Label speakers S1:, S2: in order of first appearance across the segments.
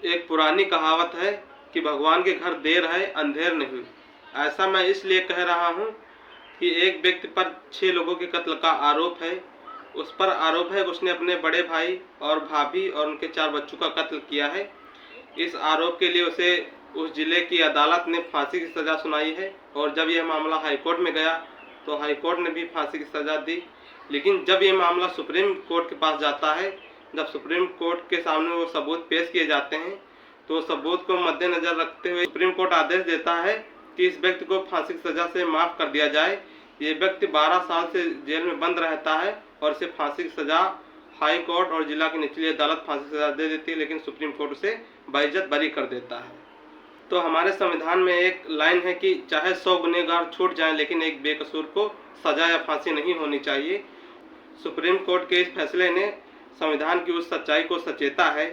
S1: एक पुरानी कहावत है कि भगवान के घर देर है अंधेर नहीं। ऐसा मैं इसलिए कह रहा हूँ कि एक व्यक्ति पर 6 लोगों के कत्ल का आरोप है। उस पर आरोप है कि उसने अपने बड़े भाई और भाभी और उनके 4 बच्चों का कत्ल किया है। इस आरोप के लिए उसे उस जिले की अदालत ने फांसी की सज़ा सुनाई है और जब यह मामला हाईकोर्ट में गया तो हाईकोर्ट ने भी फांसी की सज़ा दी। लेकिन जब ये मामला सुप्रीम कोर्ट के पास जाता है, जब सुप्रीम कोर्ट के सामने वो सबूत पेश किए जाते हैं, तो सबूत को मद्देनजर रखते हुए सुप्रीम कोर्ट आदेश देता है कि इस व्यक्ति को फांसी की सज़ा से माफ़ कर दिया जाए। ये व्यक्ति 12 साल से जेल में बंद रहता है और इसे फांसी की सज़ा हाई कोर्ट और जिला की निचली अदालत फांसी की सज़ा दे देती है, लेकिन सुप्रीम कोर्ट उसे बाइज्जत बरी कर देता है। तो हमारे संविधान में एक लाइन है कि चाहे 100 गुनहगार छूट जाएं, लेकिन एक बेकसूर को सजा या फांसी नहीं होनी चाहिए। सुप्रीम कोर्ट के इस फैसले ने संविधान की उस सच्चाई को सचेता है।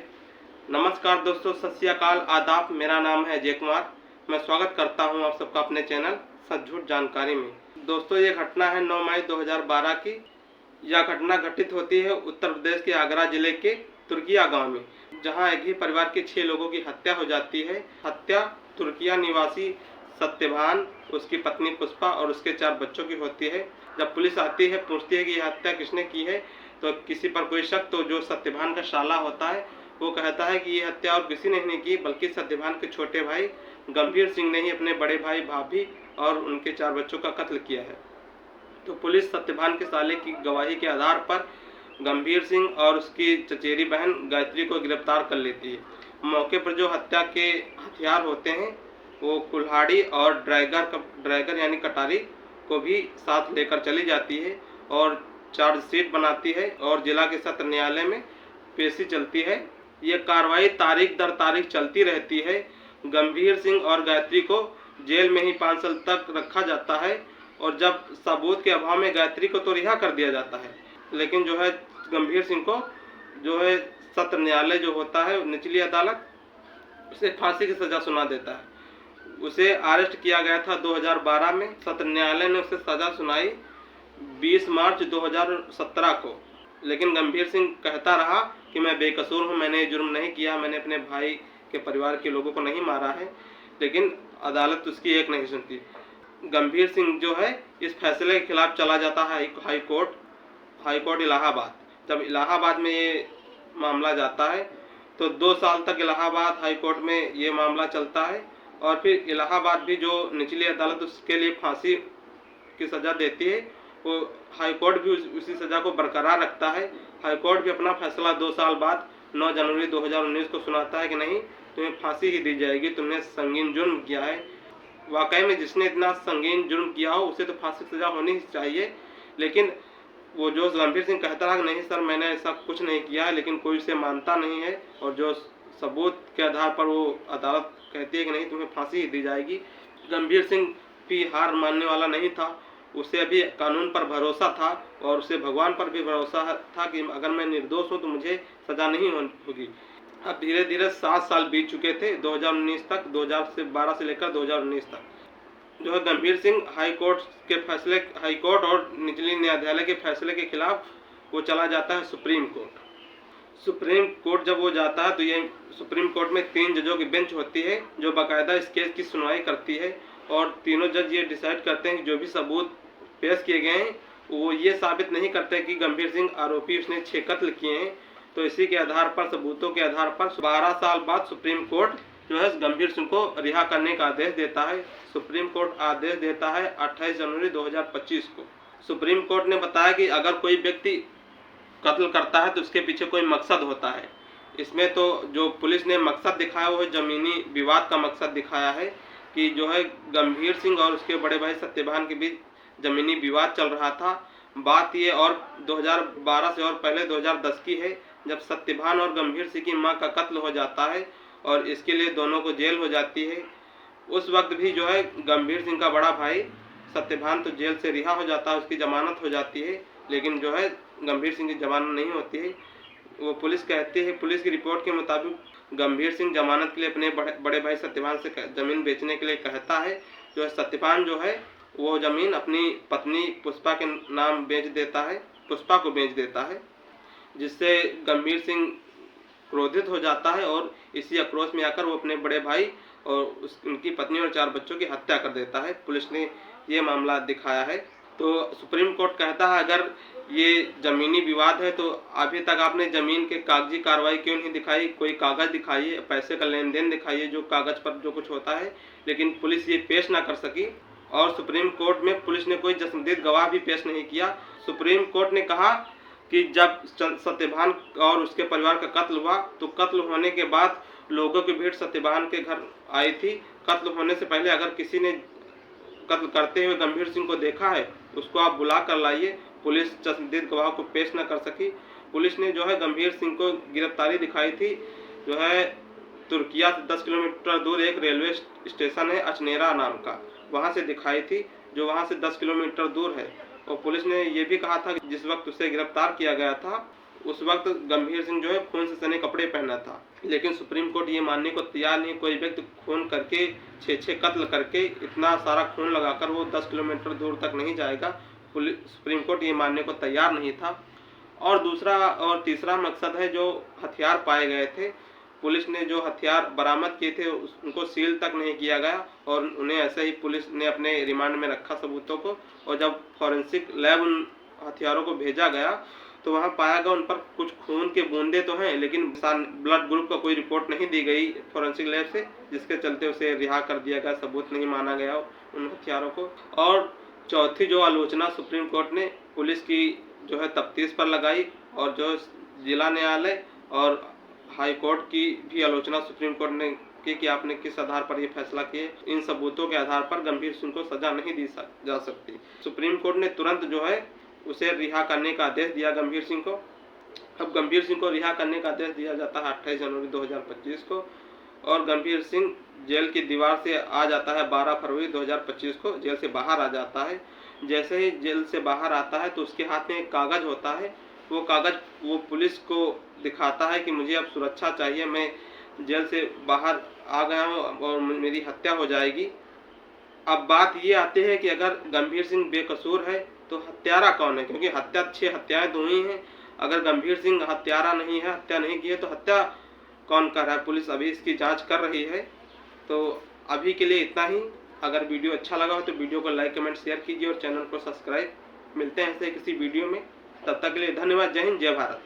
S1: नमस्कार दोस्तों, सत श्री अकाल, आदाब। मेरा नाम है अजय कुमार। मैं स्वागत करता हूं आप सबका अपने चैनल सच झूठ जानकारी में। दोस्तों, ये घटना है 9 मई 2012 की। यह घटना घटित होती है उत्तर प्रदेश के आगरा जिले के तुर्किया गांव में, जहां एक ही परिवार के 6 लोगों की हत्या हो जाती है। हत्या तुर्किया निवासी सत्यभान, उसकी पत्नी पुष्पा और उसके 4 बच्चों की होती है। जब पुलिस आती है, पूछती है कि यह हत्या किसने की है, तो किसी पर कोई शक, तो जो सत्यभान का साला होता है वो कहता है कि ये हत्या और किसी ने नहीं की, बल्कि सत्यभान के छोटे भाई गंभीर सिंह ने ही अपने बड़े भाई भाभी और उनके 4 बच्चों का कत्ल किया है। तो पुलिस सत्यभान के साले की गवाही के आधार पर गंभीर सिंह और उसकी चचेरी बहन गायत्री को गिरफ्तार कर लेती है। मौके पर जो हत्या के हथियार होते हैं वो कुल्हाड़ी और ड्रैगर यानी कटारी को भी साथ लेकर चली जाती है और चार्जशीट बनाती है और जिला के सत्र न्यायालय में पेशी चलती है। ये कार्रवाई तारीख दर तारीख चलती रहती है। गंभीर सिंह और गायत्री को जेल में ही 5 साल तक रखा जाता है और जब सबूत के अभाव में गायत्री को तो रिहा कर दिया जाता है, लेकिन जो है गंभीर सिंह को जो है सत्र न्यायालय जो होता है निचली अदालत, उसे फांसी की सज़ा सुना देता है। उसे अरेस्ट किया गया था 2012 में। सत्र न्यायालय ने उसे सज़ा सुनाई 20 मार्च 2017 को, लेकिन गंभीर सिंह कहता रहा कि मैं बेकसूर हूँ, मैंने जुर्म नहीं किया, मैंने अपने भाई के परिवार के लोगों को नहीं मारा है। लेकिन अदालत उसकी एक नहीं सुनती। गंभीर सिंह जो है इस फैसले के खिलाफ चला जाता है हाई कोर्ट इलाहाबाद। जब इलाहाबाद में ये मामला जाता है तो 2 साल तक इलाहाबाद हाई कोर्ट में ये मामला चलता है और फिर इलाहाबाद भी जो निचली अदालत उसके लिए फांसी की सज़ा देती है, वो हाई कोर्ट भी उसी सज़ा को बरकरार रखता है। हाई कोर्ट भी अपना फैसला 2 साल बाद 9 जनवरी 2019 को सुनाता है कि नहीं, तुम्हें फांसी ही दी जाएगी, तुमने संगीन जुर्म किया है। वाकई में जिसने इतना संगीन जुर्म किया हो उसे तो फांसी की सज़ा होनी ही चाहिए। लेकिन वो जो गंभीर सिंह कहता रहा कि नहीं सर, मैंने ऐसा कुछ नहीं किया, लेकिन कोई उसे मानता नहीं है और जो सबूत के आधार पर वो अदालत कहती है कि नहीं, तुम्हें फांसी ही दी जाएगी। गंभीर सिंह भी हार मानने वाला नहीं था। उसे अभी कानून पर भरोसा था और उसे भगवान पर भी भरोसा था कि अगर मैं निर्दोष हूँ तो मुझे सज़ा नहीं होगी। अब धीरे धीरे 7 साल बीत चुके थे 2019 तक, 2012 से लेकर 2019 तक। जो है गंभीर सिंह हाई कोर्ट और निचली न्यायालय के फैसले के खिलाफ वो चला जाता है सुप्रीम कोर्ट जब वो जाता है तो ये सुप्रीम कोर्ट में 3 जजों की बेंच होती है जो बाकायदा इस केस की सुनवाई करती है और तीनों जज ये डिसाइड करते हैं कि जो भी सबूत पेश किए गए हैं वो ये साबित नहीं करते कि गंभीर सिंह आरोपी, उसने 6 कत्ल किए हैं। तो इसी के आधार पर, सबूतों के आधार पर 12 साल बाद सुप्रीम कोर्ट जो है गंभीर सिंह को रिहा करने का आदेश देता है। सुप्रीम कोर्ट आदेश देता है 28 जनवरी 2025 को। सुप्रीम कोर्ट ने बताया कि अगर कोई व्यक्ति कत्ल करता है तो उसके पीछे कोई मकसद होता है। इसमें तो जो पुलिस ने मकसद दिखाया वो ज़मीनी विवाद का मकसद दिखाया है कि जो है गंभीर सिंह और उसके बड़े भाई सत्यभान के बीच ज़मीनी विवाद चल रहा था। बात ये और 2012 से और पहले 2010 की है, जब सत्यभान और गंभीर सिंह की मां का कत्ल हो जाता है और इसके लिए दोनों को जेल हो जाती है। उस वक्त भी जो है गंभीर सिंह का बड़ा भाई सत्यभान तो जेल से रिहा हो जाता है, उसकी जमानत हो जाती है, लेकिन जो है गंभीर सिंह की जमानत नहीं होती है। वो पुलिस कहती है, पुलिस की रिपोर्ट के मुताबिक गंभीर सिंह जमानत के लिए अपने बड़े भाई सत्यभान से ज़मीन बेचने के लिए कहता है। जो है सत्यभान जो है वो ज़मीन अपनी पत्नी पुष्पा के नाम बेच देता है, पुष्पा को बेच देता है, जिससे गंभीर सिंह क्रोधित हो जाता है और इसी आक्रोश में आकर वो अपने बड़े भाई और उनकी पत्नी और 4 बच्चों की हत्या कर देता है। पुलिस ने ये मामला दिखाया है। तो सुप्रीम कोर्ट कहता है अगर ये ज़मीनी विवाद है तो अभी तक आपने ज़मीन के कागजी कार्रवाई क्यों नहीं दिखाई, कोई कागज़ दिखाइए, पैसे का लेन देन दिखाइए जो कागज़ पर जो कुछ होता है। लेकिन पुलिस ये पेश ना कर सकी और सुप्रीम कोर्ट में पुलिस ने कोई जस्मदीद गवाह भी पेश नहीं किया। सुप्रीम कोर्ट ने कहा कि जब सत्यवान और उसके परिवार का कत्ल हुआ तो कत्ल होने के बाद लोगों की भीड़ सत्यवान के घर आई थी। कत्ल होने से पहले अगर किसी ने कत्ल करते हुए गंभीर सिंह को देखा है उसको आप बुला कर लाइए। पुलिस जस्मदीद गवाह को पेश न कर सकी। पुलिस ने जो है गंभीर सिंह को गिरफ्तारी दिखाई थी, जो है तुर्किया से 10 किलोमीटर दूर एक रेलवे स्टेशन है अचनेरा नाम का, वहां से दिखाई थी, जो वहां से 10 किलोमीटर दूर है। और पुलिस ने यह भी कहा था कि जिस वक्त उसे गिरफ्तार किया गया था उस वक्त गंभीर सिंह जो है खून से सने कपड़े पहना था। लेकिन सुप्रीम कोर्ट ये मानने को तैयार नहीं। कोई व्यक्ति खून करके 6 कत्ल करके इतना सारा खून लगाकर वो 10 किलोमीटर दूर तक नहीं जाएगा। सुप्रीम कोर्ट ये मानने को तैयार नहीं था। और दूसरा और तीसरा मकसद है जो हथियार पाए गए थे, पुलिस ने जो हथियार बरामद किए थे उनको सील तक नहीं किया गया और उन्हें ऐसे ही पुलिस ने अपने रिमांड में रखा सबूतों को। और जब फॉरेंसिक लैब उन हथियारों को भेजा गया तो वहां पाया गया उन पर कुछ खून के बूंदे तो हैं लेकिन ब्लड ग्रुप का कोई रिपोर्ट नहीं दी गई फॉरेंसिक लैब से, जिसके चलते उसे रिहा कर दिया गया, सबूत नहीं माना गया उन हथियारों को। और चौथी जो आलोचना सुप्रीम कोर्ट ने पुलिस की जो है तफ्तीश पर लगाई और जो जिला न्यायालय और हाई कोर्ट की भी आलोचना सुप्रीम कोर्ट ने की कि आपने किस आधार पर ये फैसला किए। इन सबूतों के आधार पर गंभीर सिंह को सजा नहीं दी जा सकती। सुप्रीम कोर्ट ने तुरंत जो है उसे रिहा करने का आदेश दिया गंभीर सिंह को। अब गंभीर सिंह को रिहा करने का आदेश दिया जाता है 28 जनवरी 2025 को और गंभीर सिंह जेल की दीवार से आ जाता है 12 फरवरी 2025 को, जेल से बाहर आ जाता है। जैसे ही जेल से बाहर आता है तो उसके हाथ में एक कागज होता है। वो कागज वो पुलिस को दिखाता है कि मुझे अब सुरक्षा चाहिए, मैं जेल से बाहर आ गया हूँ और मेरी हत्या हो जाएगी। अब बात ये आती है कि अगर गंभीर सिंह बेकसूर है तो हत्यारा कौन है, क्योंकि 6 हत्याएं तो हुई हैं। अगर गंभीर सिंह हत्यारा नहीं है, हत्या नहीं की है, तो हत्या कौन कर रहा है, पुलिस अभी इसकी जांच कर रही है। तो अभी के लिए इतना ही। अगर वीडियो अच्छा लगा हो तो वीडियो को लाइक कमेंट शेयर कीजिए और चैनल को सब्सक्राइब। मिलते हैं ऐसे किसी वीडियो में, तब तक के लिए धन्यवाद। जय हिंद, जय भारत।